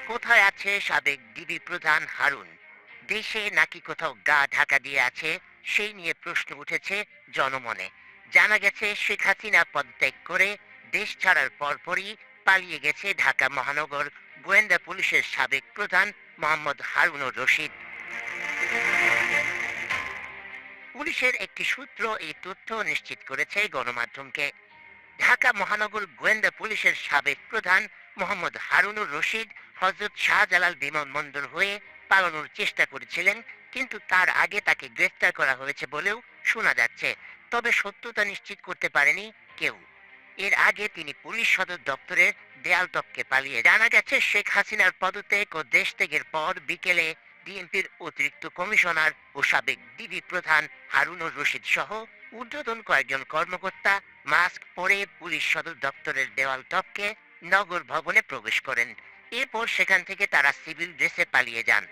কোথায় আছে সাবেক ডিবি প্রধান হারুন? দেশে নাকি কোথাও গা ঢাকা দিয়ে আছে, সেই নিয়ে প্রশ্ন উঠেছে জনমনে। জানা গেছে শেখ হাসিনা পদত্যাগ করে দেশ ছাড়ার পরপরই পালিয়ে গেছে ঢাকা মহানগর গোয়েন্দা পুলিশের সাবেক প্রধান মোহাম্মদ হারুনুর রশিদ। পুলিশের একটি সূত্র এই তথ্য নিশ্চিত করেছে গণমাধ্যমকে। ঢাকা মহানগর গোয়েন্দা পুলিশের সাবেক প্রধান মোহাম্মদ হারুনুর রশিদ হযরত শাহজালাল বিমানবন্দর হয়ে পালানোর চেষ্টা করেছিলেন, কিন্তু তার আগে তাকে গ্রেফতার করা হয়েছে বলেও শোনা যাচ্ছে। তবে সত্যতা নিশ্চিত করতে পারেনি কেউ। এর আগে তিনি পুলিশ সদর দপ্তরের দেয়াল টপকে পালিয়ে জানা গেছে শেখ হাসিনার পদত্যাগ ও দেশ ত্যাগের পর বিকেলে বিএনপির অতিরিক্ত কমিশনার ও সাবেক ডিবি প্রধান হারুনুর রশিদ সহ ঊর্ধ্বতন কয়েকজন কর্মকর্তা মাস্ক পরে পুলিশ সদর দপ্তরের দেওয়াল টপকে নগর ভবনে প্রবেশ করেন। এরপর সেখান থেকে তারা সিভিল ড্রেসে পালিয়ে যান।